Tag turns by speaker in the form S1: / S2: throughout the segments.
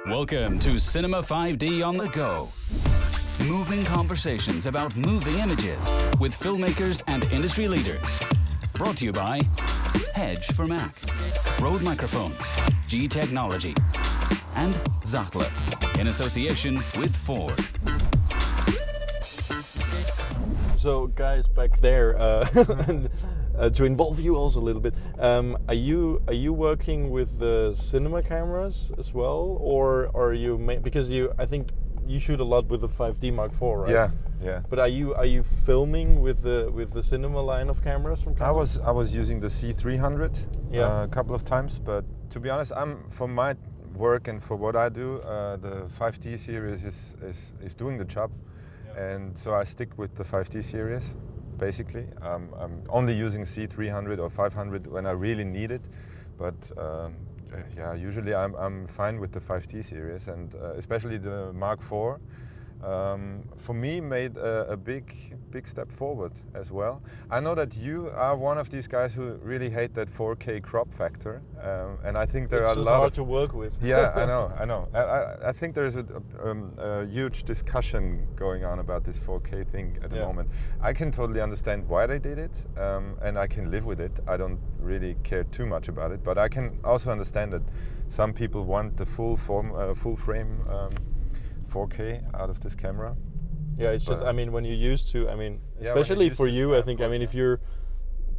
S1: Welcome to Cinema 5D on the Go. Moving conversations about moving images with filmmakers and industry leaders. Brought to you by Hedge for Mac, Rode Microphones, G Technology, and Zachtle, in association with Ford.
S2: So guys back there, to involve you also a little bit, are you working with the cinema cameras as well, or are you because I think you shoot a lot with the 5D Mark IV, right?
S3: Yeah.
S2: But are you filming with the cinema line of cameras from Canon?
S3: I was using the C300 a couple of times, but to be honest, for my work and for what I do, the 5D series is doing the job. And so I stick with the 5D series, basically. I'm only using C300 or 500 when I really need it, but usually I'm fine with the 5D series, and especially the Mark IV. For me, made a big step forward as well. I know that you are one of these guys who really hate that 4K crop factor, and I think there are a lot.
S2: It's just hard to work with.
S3: Yeah, I know. I think there is a huge discussion going on about this 4K thing at the moment. I can totally understand why they did it, and I can live with it. I don't really care too much about it, but I can also understand that some people want the full frame 4K out of this camera.
S2: Yeah, it's just, when you're used to, especially for you, I think, if you're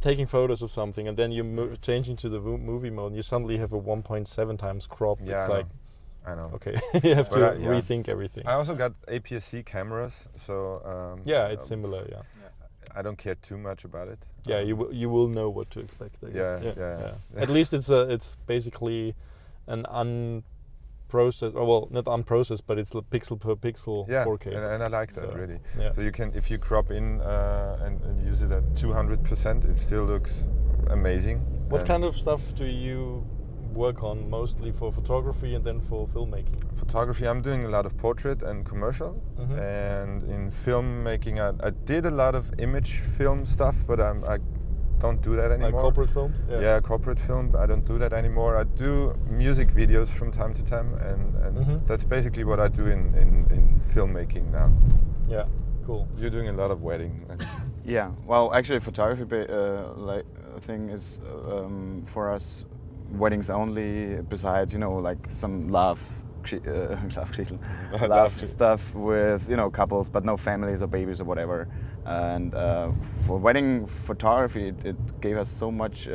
S2: taking photos of something and then you change into the movie mode and you suddenly have a 1.7 times crop, it's like,
S3: I know.
S2: Okay, you have to rethink everything.
S3: I also got APS-C cameras, so...
S2: it's similar,
S3: I don't care too much about it.
S2: Yeah, you will know what to expect, I guess.
S3: Yeah.
S2: At least it's basically an unprocessed, not unprocessed, but it's pixel per pixel 4K.
S3: And I like that really.
S2: Yeah.
S3: So you can, if you crop in and use it at 200%, it still looks amazing.
S2: What kind of stuff do you work on, mostly for photography and then for filmmaking?
S3: Photography, I'm doing a lot of portrait and commercial, and in filmmaking, I did a lot of image film stuff, but I don't do that anymore.
S2: Like corporate film?
S3: Yeah, corporate film. I don't do that anymore. I do music videos from time to time, and that's basically what I do in filmmaking now.
S2: Yeah, cool.
S3: You're doing a lot of wedding.
S4: Yeah, well, actually, photography thing is for us weddings only. Besides, like some love stuff with couples, but no families or babies or whatever. And for wedding photography, it gave us so much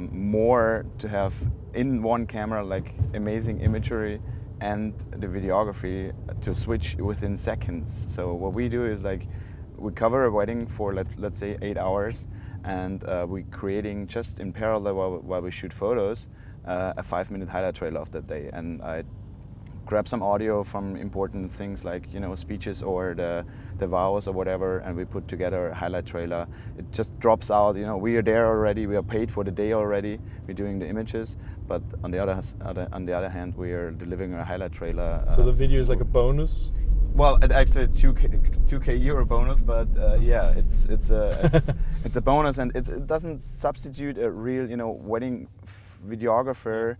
S4: more to have in one camera, like amazing imagery and the videography to switch within seconds. So what we do is we cover a wedding for let's say 8 hours, and we're creating just in parallel while we shoot photos a 5-minute highlight trailer of that day. And I grab some audio from important things like speeches or the vows or whatever, and we put together a highlight trailer. It just drops out. We are there already. We are paid for the day already. We're doing the images, but on the other hand, we are delivering a highlight trailer.
S2: So the video is like a bonus.
S4: Well, it actually 2K euro bonus, but it's a bonus, and it doesn't substitute a real wedding videographer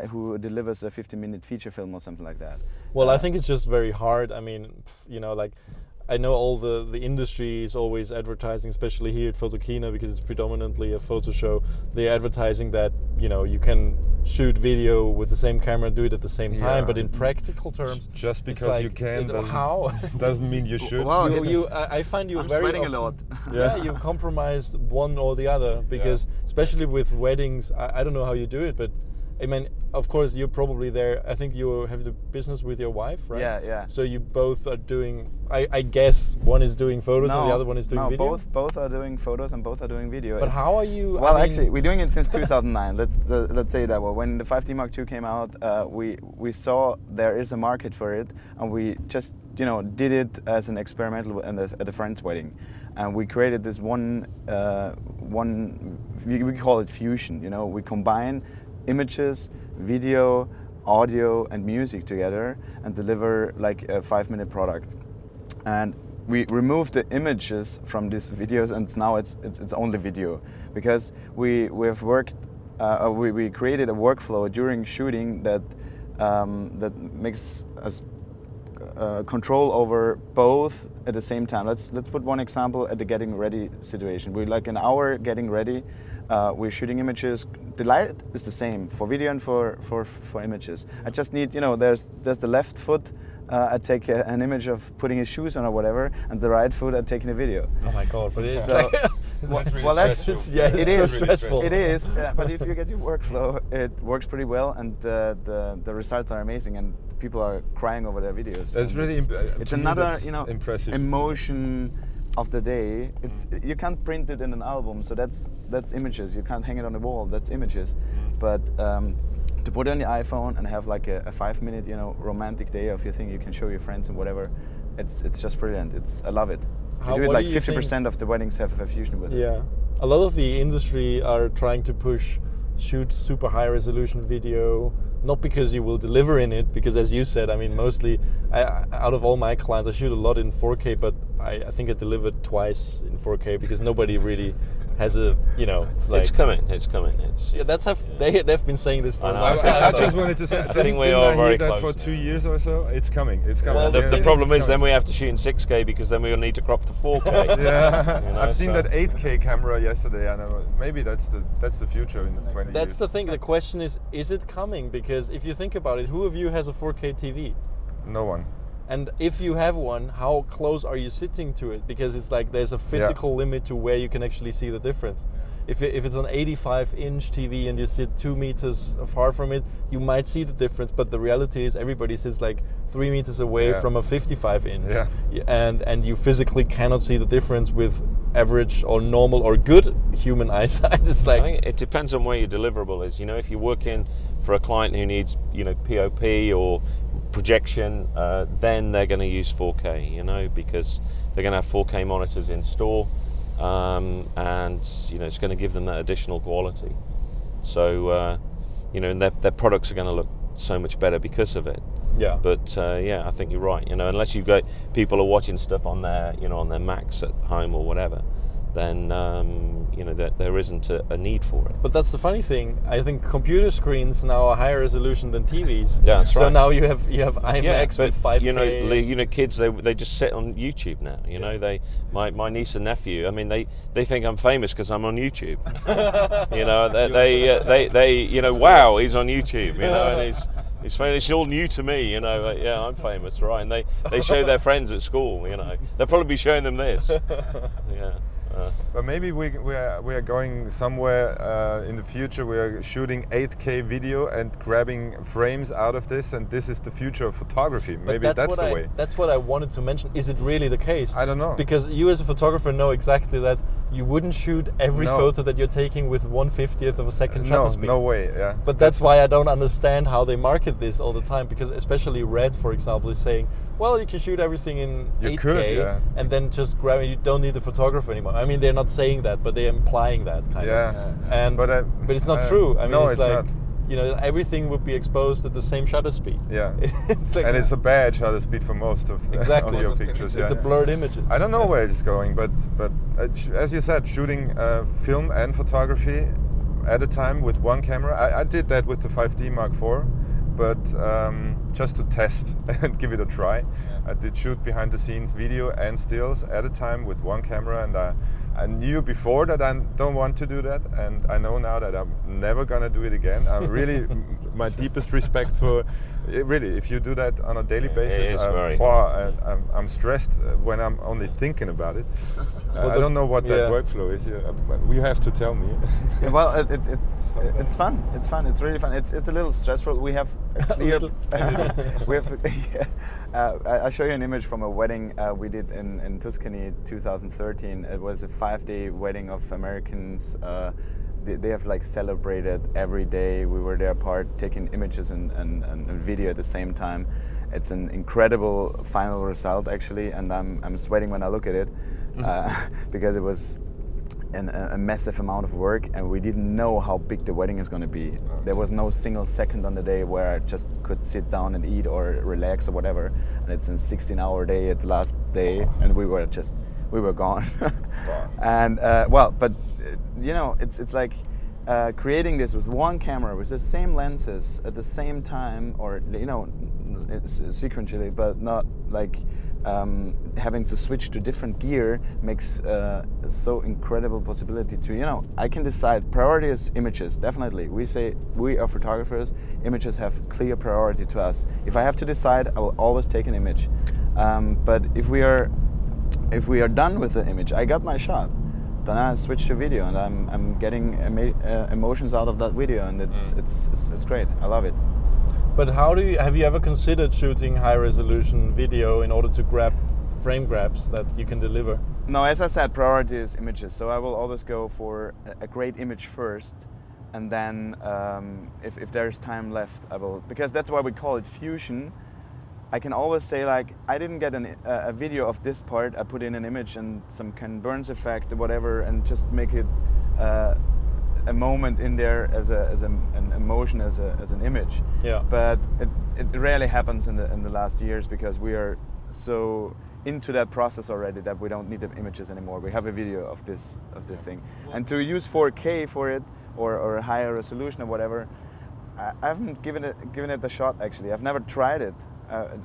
S4: who delivers a 50-minute feature film or something like that.
S2: Well, I think it's just very hard. I know all the industry is always advertising, especially here at Photokina, because it's predominantly a photo show. They're advertising that you can shoot video with the same camera and do it at the same time, but in practical terms,
S3: just because you can doesn't mean you should.
S4: Well,
S2: I find you
S4: I'm
S2: very
S4: sweating a lot.
S2: You compromise one or the other, because especially with weddings, I don't know how you do it, but of course, you're probably there. I think you have the business with your wife, right?
S4: Yeah.
S2: So you both are doing. I guess one is doing photos and the other one is doing video.
S4: Both are doing photos and both are doing video.
S2: But how are you?
S4: Well, actually, we're doing it since 2009. Let's say that. Well, when the 5D Mark II came out, we saw there is a market for it, and we just did it as an experimental at a friend's wedding, and we created this one. We call it fusion. We combine images, video, audio, and music together and deliver like a 5-minute product. And we removed the images from these videos, and now it's only video, because we created a workflow during shooting that that makes us control over both at the same time. Let's put one example at the getting ready situation. We're like an hour getting ready. We're shooting images. The light is the same for video and for images. I just need, there's the left foot. I take an image of putting his shoes on or whatever, and the right foot I taking a video.
S2: Oh my god! But it's
S4: so,
S2: that's it is stressful.
S4: It is, but if you get your workflow, it works pretty well, and the results are amazing, and people are crying over their videos.
S3: That's really
S4: it's another
S3: impressive
S4: emotion of the day. It's you can't print it in an album, so that's images. You can't hang it on the wall. That's images, but. To put it on the iPhone and have like a 5-minute, romantic day of your thing you can show your friends and whatever, it's just brilliant. I love it. We do it like 50% of the weddings have a fusion with it.
S2: Yeah, a lot of the industry are trying to shoot super high resolution video, not because you will deliver in it, because as you said, I mean, mostly out of all my clients, I shoot a lot in 4K, but I think I delivered twice in 4K because nobody really has a, it's like...
S5: It's coming.
S2: Yeah, they've been saying this for a while.
S3: I just wanted to say,
S5: I think we are very close
S3: for 2 years or so. It's coming.
S5: Well, the problem is then we have to shoot in 6K because then we'll need to crop to 4K.
S3: Yeah, I've seen that 8K camera yesterday, and maybe that's the future in 20 years.
S2: That's the thing. The question is it coming? Because if you think about it, who of you has a 4K TV?
S3: No one.
S2: And if you have one, how close are you sitting to it? Because it's like there's a physical limit to where you can actually see the difference. If it's an 85-inch TV and you sit 2 meters far from it, you might see the difference. But the reality is everybody sits like 3 meters away from a 55-inch.
S3: Yeah.
S2: And you physically cannot see the difference with average or normal or good human eyesight. It's like...
S5: I think it depends on where your deliverable is. If you're working for a client who needs, POP or projection, then they're going to use 4K, because they're going to have 4K monitors in store, and it's going to give them that additional quality. So, and their products are going to look so much better because of it.
S2: Yeah.
S5: But I think you're right. Unless people are watching stuff on their, on their Macs at home or whatever, then there isn't a need for it.
S2: But that's the funny thing. I think computer screens now are higher resolution than TVs.
S5: Yeah, that's right.
S2: So now you have IMAX with 5K.
S5: Kids they just sit on YouTube now. My niece and nephew. I mean, they think I'm famous because I'm on YouTube. They wow, he's on YouTube. And he's famous. It's all new to me. Yeah, I'm famous, right? And they show their friends at school. They'll probably be showing them this. Yeah.
S3: But maybe we are going somewhere in the future. We are shooting 8K video and grabbing frames out of this, and this is the future of photography. Maybe that's the way.
S2: That's what I wanted to mention. Is it really the case?
S3: I don't know.
S2: Because you as a photographer know exactly that you wouldn't shoot every photo that you're taking with 1/50th of a second shutter speed.
S3: No way. Yeah.
S2: But that's why I don't understand how they market this all the time. Because especially Red, for example, is saying, well, you can shoot everything in 8K and then just grab it. You don't need the photographer anymore. I mean, they're not saying that, but they're implying that kind of. But it's not true. I mean, it's like not. Everything would be exposed at the same shutter speed.
S3: Yeah.
S2: It's
S3: a bad shutter speed for most of your pictures.
S2: It's a blurred image.
S3: I don't know where it's going, but as you said, shooting film and photography at a time with one camera. I did that with the 5D Mark IV. But just to test and give it a try. I did shoot behind the scenes video and stills at a time with one camera, and I knew before that I don't want to do that, and I know now that I'm never gonna do it again. I'm really my deepest respect for really, if you do that on a daily basis, I'm stressed when I'm only thinking about it. I don't know what that workflow is. You have to tell me.
S4: Well, it's fun. It's fun. It's really fun. It's a little stressful. We have a clear. I'll show you an image from a wedding we did in Tuscany 2013. It was a 5-day wedding of Americans. They have like celebrated every day. We were there apart, taking images and video at the same time. It's an incredible final result actually, and I'm sweating when I look at it because it was a massive amount of work, and we didn't know how big the wedding is going to be. There was no single second on the day where I just could sit down and eat or relax or whatever. And it's a 16-hour day at the last day, and we were gone. And but it's like creating this with one camera with the same lenses at the same time, or sequentially, but not like having to switch to different gear, makes so incredible possibility to, I can decide. Priority is images, definitely. We say, we are photographers, images have clear priority to us. If I have to decide, I will always take an image. But if we are done with the image, I got my shot, then I switch to video, and I'm getting emotions out of that video, and it's great. I love it.
S2: But have you ever considered shooting high resolution video in order to grab frame grabs that you can deliver?
S4: No, as I said, priority is images. So I will always go for a great image first, and then if there's time left, I will, because that's why we call it fusion. I can always say, like, I didn't get a video of this part, I put in an image and some kind of Burns effect or whatever, and just make it a moment in there as an emotion, as an image. Yeah. But it rarely happens in the last years, because we are so into that process already that we don't need the images anymore. We have a video of this thing, and to use 4K for it, or a higher resolution or whatever, I haven't given it a shot actually. I've never tried it.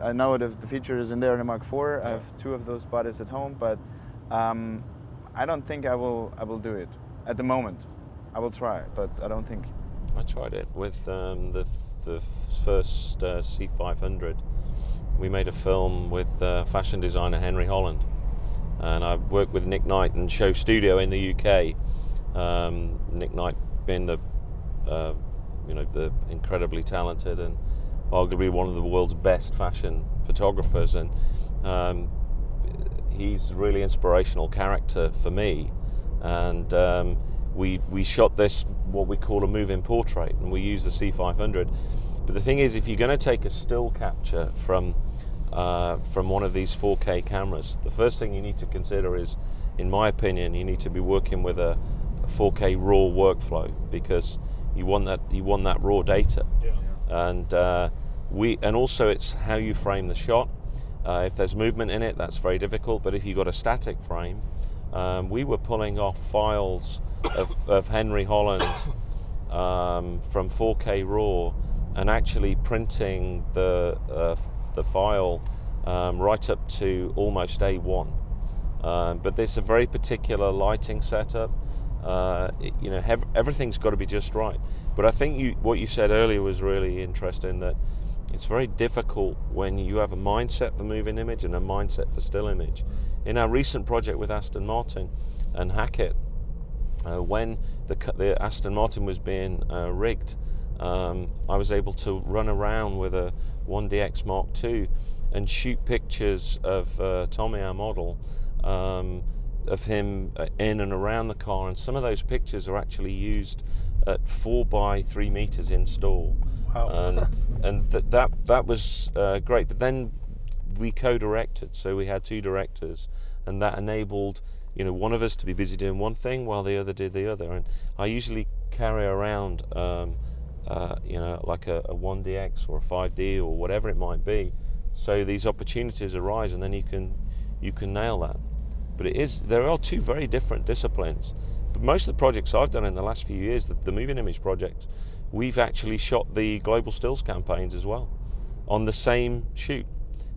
S4: I know the feature is in there in the Mark IV. I have 2 of those bodies at home, but I don't think I will do it at the moment. I will try, but I don't think.
S5: I tried it with the first C500. We made a film with fashion designer Henry Holland, and I worked with Nick Knight and Show Studio in the UK. Nick Knight being the incredibly talented and arguably one of the world's best fashion photographers, and he's a really inspirational character for me. And we shot this, what we call a move-in portrait, and we use the C500. But the thing is, if you're going to take a still capture from one of these 4K cameras, the first thing you need to consider is, in my opinion, you need to be working with a 4K RAW workflow, because you want that raw data. Yeah. And also it's how you frame the shot. If there's movement in it, that's very difficult. But if you've got a static frame, we were pulling off files of Henry Holland from 4K RAW, and actually printing the file right up to almost A1. But there's a very particular lighting setup. Everything's got to be just right. But I think what you said earlier was really interesting, that it's very difficult when you have a mindset for moving image and a mindset for still image. In our recent project with Aston Martin and Hackett, when the Aston Martin was being rigged, I was able to run around with a 1DX Mark II and shoot pictures of Tommy, our model, of him in and around the car, and some of those pictures are actually used at 4 by 3 meters in store. Wow. And that was great. But then we co-directed, so we had 2 directors, and that enabled one of us to be busy doing one thing while the other did the other. And I usually carry around like a 1DX or a 5D or whatever it might be, so these opportunities arise, and then you can nail that. But there are 2 very different disciplines. But most of the projects I've done in the last few years, the moving image projects, we've actually shot the global stills campaigns as well on the same shoot.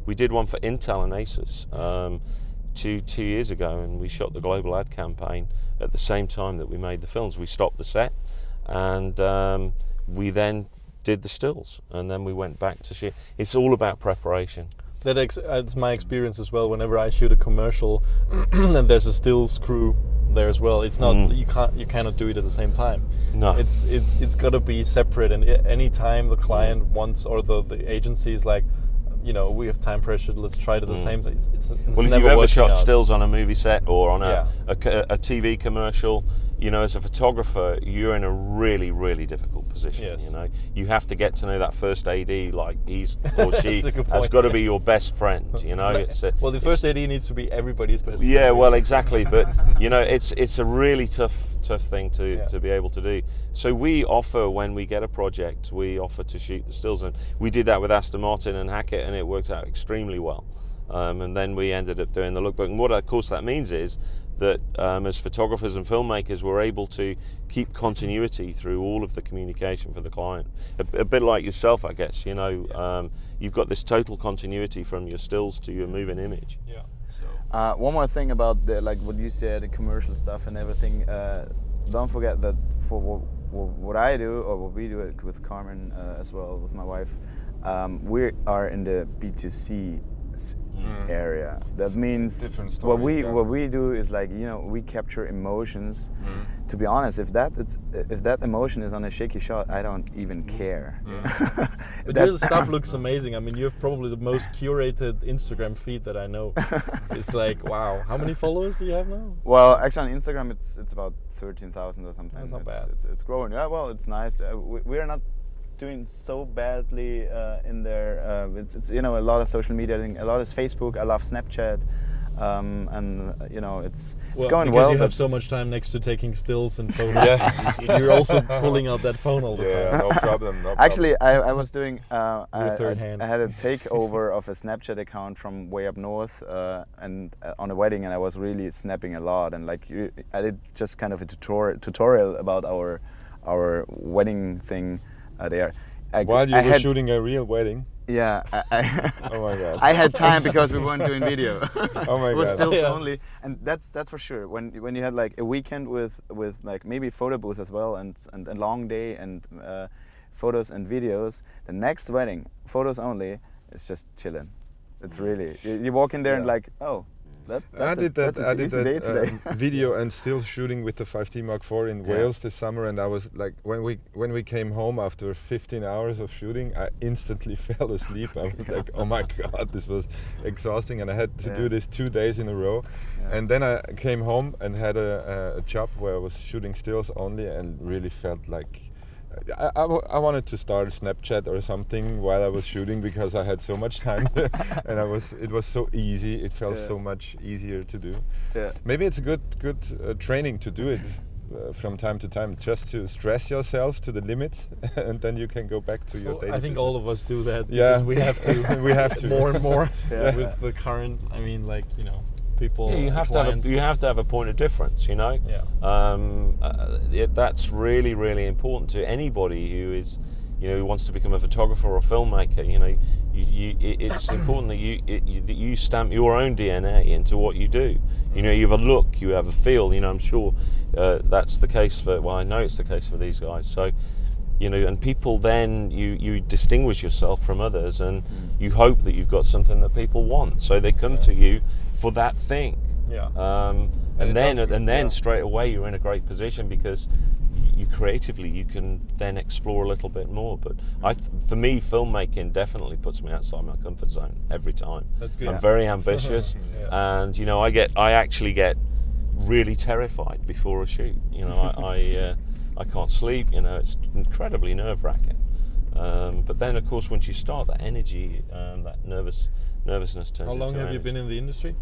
S5: We did one for Intel and Asus two years ago, and we shot the global ad campaign at the same time that we made the films. We stopped the set, and we then did the stills, and then we went back to shoot. It's all about preparation.
S2: That's my experience as well. Whenever I shoot a commercial, and there's a stills crew there as well, it's not you cannot do it at the same time.
S5: No,
S2: it's got to be separate. And any time the client wants, or the agency is like, we have time pressure, let's try it at the same time. It's
S5: well, if you've ever shot stills on a movie set or on a TV commercial, as a photographer, you're in a really, really difficult position. Yes. You have to get to know that first AD like he's or she has got to be your best friend.
S2: Well, the first AD needs to be everybody's best friend.
S5: Yeah, well, exactly. But it's a really tough thing to be able to do. So we offer, when we get a project, we offer to shoot the stills, and we did that with Aston Martin and Hackett, and it worked out extremely well. And then we ended up doing the lookbook. And what, of course, that means is that as photographers and filmmakers we're able to keep continuity through all of the communication for the client. A bit like yourself, I guess, you know, you've got this total continuity from your stills to your moving image.
S2: Yeah.
S4: One more thing about like what you said, the commercial stuff and everything. Don't forget that for what I do, or what we do with Carmen as well, with my wife, we are in the B2C area. That means
S3: Different story,
S4: what we do is, like, you know, we capture emotions. To be honest, if that emotion is on a shaky shot, I don't even care.
S2: But your stuff looks amazing. I mean, you have probably the most curated Instagram feed that I know. It's like, wow. How many followers do you have now?
S4: Well, actually on Instagram it's about 13,000 or something.
S2: That's not bad.
S4: It's growing. Yeah, well, it's nice. We're not doing so badly in there. It's you know, a lot of social media thing. A lot is Facebook. I love Snapchat, and you know, it's going
S2: because
S4: well.
S2: you have so much time next to taking stills and photos. You're also pulling out that phone all the time.
S3: Yeah, no problem. No
S4: Actually, I was doing.
S2: Your third hand.
S4: I had a takeover of a Snapchat account from way up north, and on a wedding, and I was really snapping a lot. And like, I did just kind of a tutorial about our wedding thing there.
S3: While you were shooting a real wedding.
S4: Yeah.
S3: Oh my god.
S4: I had time because we weren't doing video.
S3: Oh my
S4: It was
S3: god.
S4: still only, and that's for sure. When you had like a weekend with like maybe photo booth as well, and a long day and photos and videos, the next wedding, photos only, is just chilling. It's really, you walk in there and like, oh,
S3: I did that
S4: easy day today.
S3: video and still shooting with the 5D Mark IV in Wales this summer, and I was like, when we came home after 15 hours of shooting, I instantly fell asleep. I was like, oh my god, this was exhausting, and I had to do this 2 days in a row. And then I came home and had a job where I was shooting stills only, and really felt like I wanted to start a Snapchat or something while I was shooting, because I had so much time and it was so easy. It felt so much easier to do. Maybe it's a good training to do it from time to time, just to stress yourself to the limit, and then you can go back to your daily
S2: I think
S3: business.
S2: all of us do that.
S3: Yeah.
S2: Because we have to.
S3: We have to.
S2: More and more with the current. I mean, like, you know, people.
S5: Yeah, you have to have a point of difference, you know. That's really, really important to anybody who is, you know, who wants to become a photographer or filmmaker. You know, it's important that you stamp your own DNA into what you do. You know, you have a look, you have a feel. You know, I'm sure that's the case for. Well, I know it's the case for these guys. So, you know, and people then you distinguish yourself from others, and you hope that you've got something that people want, so they come to you for that thing. And then straight away you're in a great position, because you creatively you can then explore a little bit more. But for me, filmmaking definitely puts me outside my comfort zone every time.
S2: That's good.
S5: I'm very ambitious, and you know, I actually get really terrified before a shoot. You know, I can't sleep. You know, it's incredibly nerve-wracking. But then, of course, once you start, that energy, that nervousness turns.
S2: How long
S5: into
S2: have you
S5: energy.
S2: been in the industry?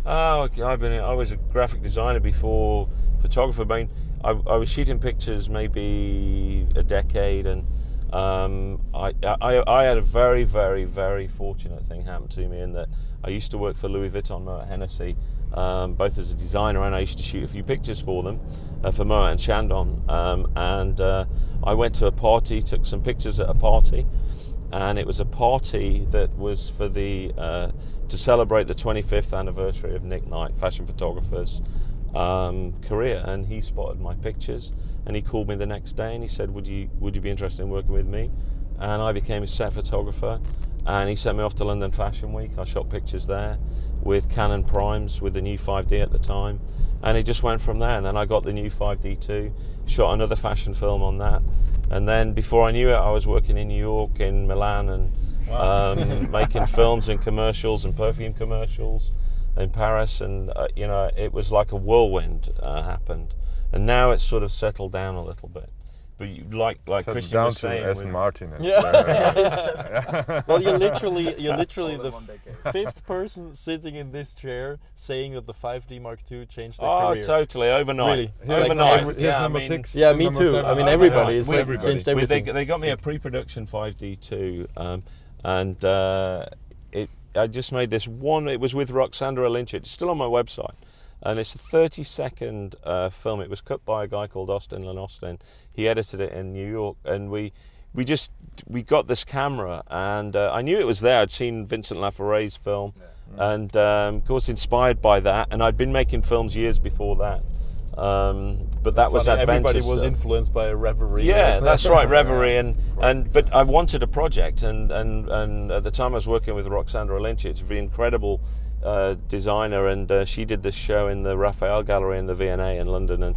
S5: Oh, I was a graphic designer before photographer. I mean, I was shooting pictures maybe a decade, and I had a very, very, very fortunate thing happen to me, in that I used to work for Louis Vuitton, Moet Hennessy, both as a designer, and I used to shoot a few pictures for them, for Moet and Chandon. And I went to a party, took some pictures at a party, and it was a party that was for to celebrate the 25th anniversary of Nick Knight, fashion photographer's career. And he spotted my pictures, and he called me the next day, and he said, would you be interested in working with me? And I became a set photographer, and he sent me off to London Fashion Week. I shot pictures there with Canon Primes, with the new 5D at the time, and it just went from there. And then I got the new 5D2, shot another fashion film on that, and then before I knew it, I was working in New York, in Milan, and making films and commercials and perfume commercials in Paris. And you know, it was like a whirlwind happened, and now it's sort of settled down a little bit. But you, like Christian
S3: down
S5: was
S3: to
S5: saying,
S3: Aston Martin.
S2: Well, you're literally the fifth person sitting in this chair saying that the 5D Mark II changed their career.
S5: Totally, overnight.
S2: Really?
S5: Overnight.
S3: Here's number 6.
S2: Yeah, me
S3: number
S2: too.
S3: 7.
S2: I mean, everybody. It's like
S3: Everybody.
S2: changed everything.
S5: They got me a pre-production 5D2, and I just made this one. It was with Roxandra Lynch. It's still on my website. and it's a 30-second film. It was cut by a guy called Austin Lynn Austin. He edited it in New York, and we got this camera, and I knew it was there. I'd seen Vincent Laforet's film, and of course inspired by that, and I'd been making films years before that. But that was adventure
S2: Everybody was
S5: stuff.
S2: influenced by Reverie.
S5: Yeah, that's right, Reverie, but I wanted a project, and at the time I was working with Roxandra Lynch. It's an incredible designer, and she did this show in the Raphael Gallery in the V&A in London, and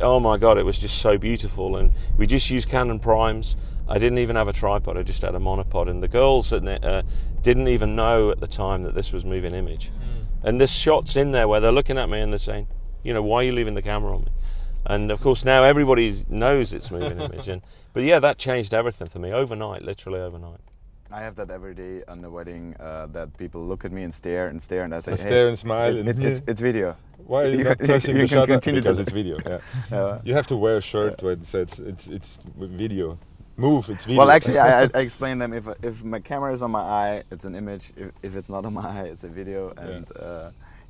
S5: oh my God, it was just so beautiful. And we just used Canon primes. I didn't even have a tripod, I just had a monopod, and the girls didn't even know at the time that this was moving image. And there's shots in there where they're looking at me and they're saying, you know, why are you leaving the camera on me? And of course now everybody knows it's moving image. But yeah, that changed everything for me overnight, literally overnight.
S4: I have that every day on the wedding, that people look at me and stare, and I say,
S3: stare and smile.
S4: It's video.
S3: Why are you not pressing the shutter? Because
S4: to
S3: it's video. Yeah. You have to wear a shirt where it says it's video. Move, it's video.
S4: Well, actually, I explain them. If my camera is on my eye, it's an image. If it's not on my eye, it's a video, and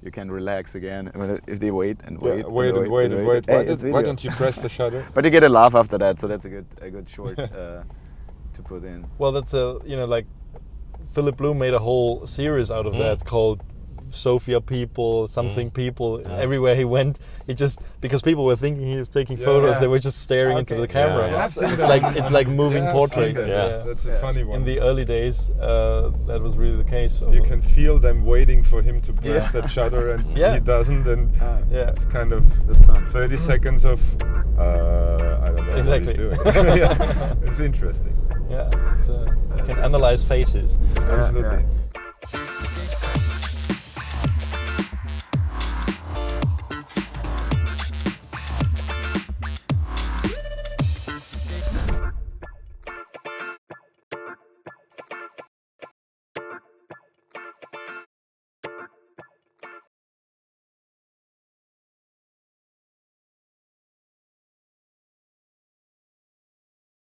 S4: you can relax again. I mean, if they wait and wait,
S3: Why don't you press the shutter?
S4: But you get a laugh after that, so that's a good short to put in.
S2: Well, that's like Philip Bloom made a whole series out of that called Sofia people, something people. Everywhere he went, because people were thinking he was taking photos, they were just staring into the camera. It's like moving portraits.
S3: That's a funny one.
S2: In the early days, that was really the case.
S3: You can feel them waiting for him to press that shutter, and he doesn't, and it's kind of 30 seconds of I don't know
S2: exactly.
S3: what he's doing. It's interesting.
S2: Yeah, you can analyze faces.
S3: Absolutely.